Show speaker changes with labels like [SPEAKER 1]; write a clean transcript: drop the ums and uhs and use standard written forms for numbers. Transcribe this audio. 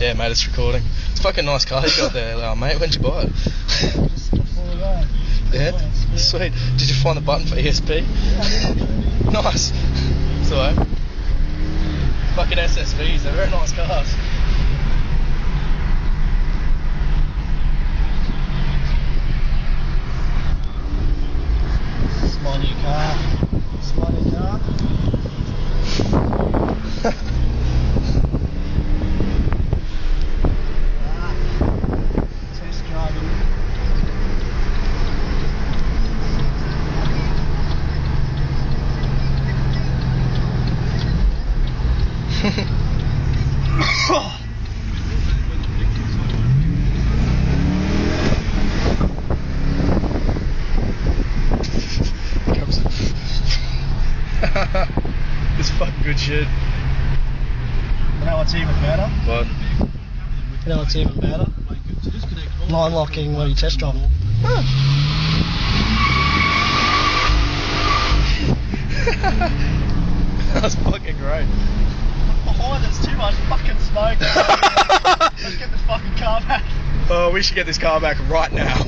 [SPEAKER 1] Yeah, mate, it's recording. It's a fucking nice car you got there, mate. When'd you buy it?
[SPEAKER 2] Just before we go.
[SPEAKER 1] Yeah? Sweet. Did you find the button for ESP?
[SPEAKER 2] Yeah.
[SPEAKER 1] Nice. So, fucking SSVs, they're very nice cars.
[SPEAKER 2] Small new car. Small new car. Test driving.
[SPEAKER 1] It's fucking good shit.
[SPEAKER 2] You know what's even better?
[SPEAKER 1] What?
[SPEAKER 2] You know what's even better? Line locking while you test drive.
[SPEAKER 1] That's fucking great.
[SPEAKER 2] Oh, there's too much fucking smoke. Let's get this fucking car back.
[SPEAKER 1] Oh, we should get this car back right now.